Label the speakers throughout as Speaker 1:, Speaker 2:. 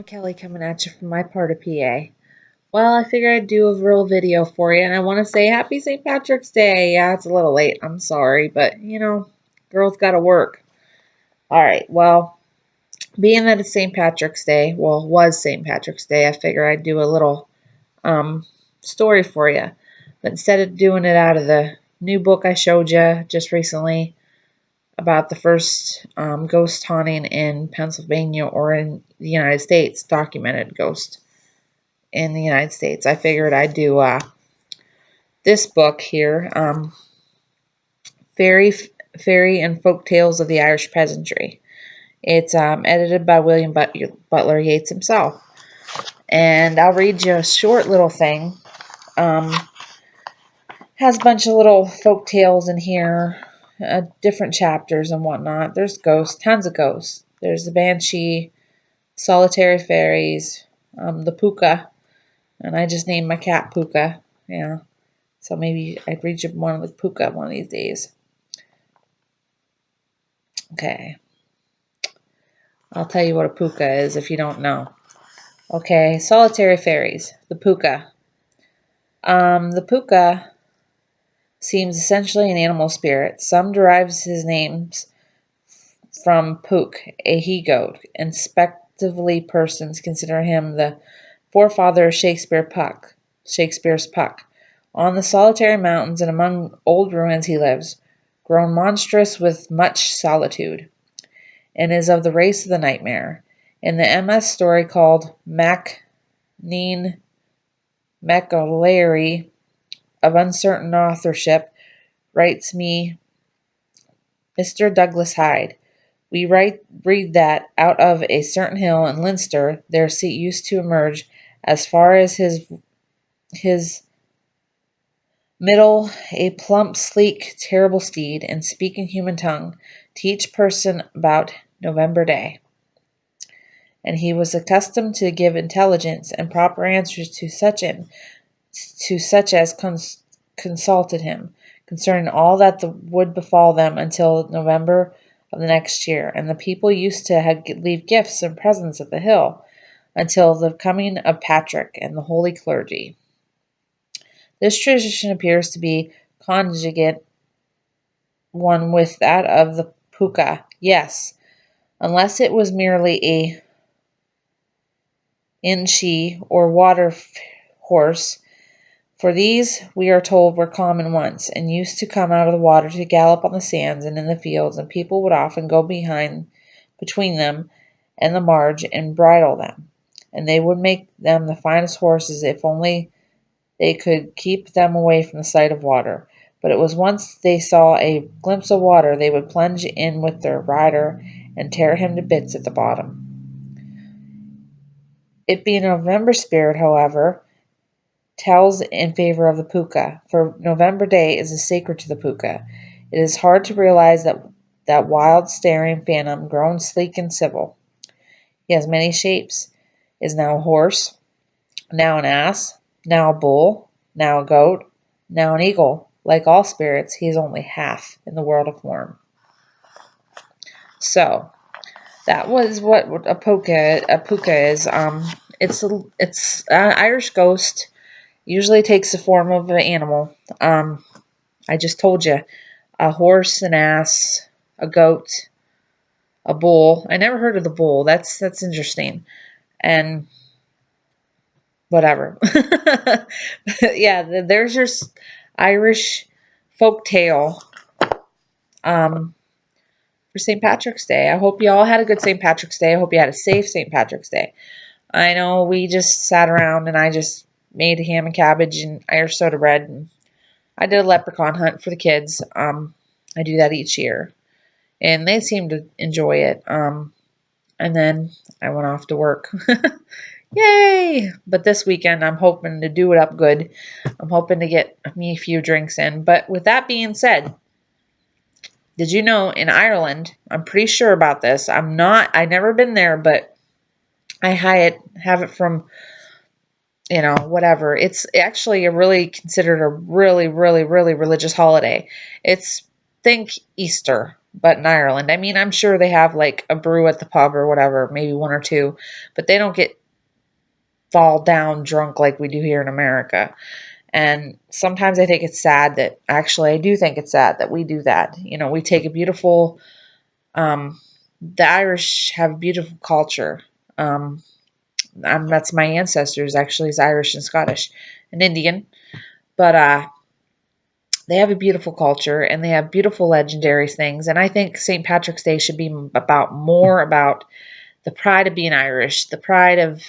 Speaker 1: Kelly coming at you from my part of PA. Well, I figured I'd do a real video for you, and I want to say Happy St. Patrick's Day. Yeah, it's a little late. I'm sorry, but girls got to work. All right, well, being that it's St. Patrick's Day, well, was St. Patrick's Day, I figured I'd do a little story for you. But instead of doing it out of the new book I showed you just recently about the first ghost haunting in Pennsylvania or in the United States, documented ghost in the United States, I figured I'd do this book here, Fairy and Folk Tales of the Irish Peasantry. It's edited by William Butler Yeats himself. And I'll read you a short little thing. Has a bunch of little folk tales in here, different chapters and whatnot. There's ghosts, tons of ghosts. There's the banshee, solitary fairies, the puka, and I just named my cat Puka. Yeah, so maybe I'd read you one of the puka one of these days. Okay, I'll tell you what a puka is if you don't know. Okay, solitary fairies, the puka. The puka seems essentially an animal spirit. Some derives his names from Puk, a he-goat, and spectively persons consider him the forefather of Shakespeare's Puck. On the solitary mountains and among old ruins he lives, grown monstrous with much solitude, and is of the race of the nightmare. In the MS story called Macneen Mechalary, of uncertain authorship, writes me Mr. Douglas Hyde. We read that out of a certain hill in Leinster there used to emerge as far as his middle a plump, sleek, terrible steed, and speak in human tongue to each person about November Day. And he was accustomed to give intelligence and proper answers to such as consulted him concerning all that would befall them until November of the next year. And the people used to leave gifts and presents at the hill until the coming of Patrick and the holy clergy. This tradition appears to be conjugate one with that of the puka, yes, unless it was merely a inchi or water horse, for these, we are told, were common once, and used to come out of the water to gallop on the sands and in the fields, and people would often go between them and the marge and bridle them, and they would make them the finest horses if only they could keep them away from the sight of water. But it was once they saw a glimpse of water, they would plunge in with their rider and tear him to bits at the bottom. It being a November spirit, however, tells in favor of the puka, for November Day is sacred to the puka. It is hard to realize that wild, staring phantom, grown sleek and civil. He has many shapes, is now a horse, now an ass, now a bull, now a goat, now an eagle. Like all spirits, he is only half in the world of form. So, that was what a puka is. It's Irish ghost. Usually takes the form of an animal. I just told you, a horse, an ass, a goat, a bull. I never heard of the bull. That's interesting. And whatever. Yeah, there's your Irish folk tale for St. Patrick's Day. I hope you all had a good St. Patrick's Day. I hope you had a safe St. Patrick's Day. I know we just sat around and I just made ham and cabbage and Irish soda bread. And I did a leprechaun hunt for the kids. I do that each year. And they seem to enjoy it. And then I went off to work. Yay! But this weekend, I'm hoping to do it up good. I'm hoping to get me a few drinks in. But with that being said, did you know in Ireland, I'm pretty sure about this. I've never been there, but I have it from, whatever. It's actually considered a really, really, really religious holiday. Think Easter. but in Ireland. I mean, I'm sure they have like a brew at the pub or whatever, maybe one or two, but they don't get fall down drunk like we do here in America. And sometimes I think it's sad that, actually, I do think it's sad that we do that. You know, we take a beautiful, the Irish have a beautiful culture. That's my ancestors, actually, is Irish and Scottish and Indian. But they have a beautiful culture and they have beautiful legendary things. And I think St. Patrick's Day should be more about the pride of being Irish, the pride of,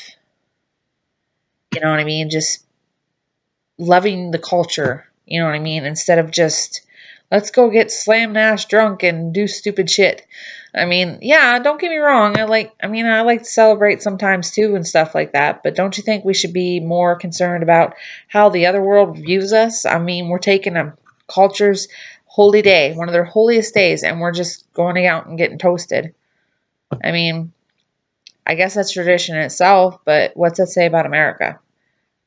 Speaker 1: you know what I mean, just loving the culture, you know what I mean, instead of just let's go get slam ass drunk and do stupid shit. I mean, yeah, don't get me wrong. I like to celebrate sometimes too and stuff like that. But don't you think we should be more concerned about how the other world views us? I mean, we're taking a culture's holy day, one of their holiest days, and we're just going out and getting toasted. I mean, I guess that's tradition in itself, but what's that say about America?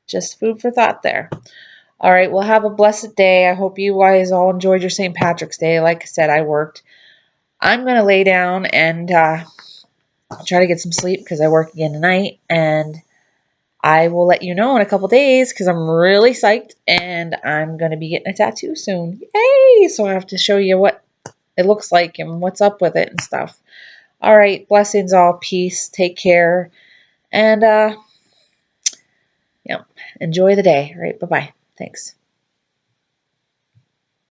Speaker 1: Just food for thought there. All right, well, have a blessed day. I hope you guys all enjoyed your St. Patrick's Day. Like I said, I worked. I'm going to lay down and try to get some sleep because I work again tonight. And I will let you know in a couple days because I'm really psyched and I'm going to be getting a tattoo soon. Yay! So I have to show you what it looks like and what's up with it and stuff. All right, blessings all. Peace. Take care. And, enjoy the day. All right, bye-bye. Thanks.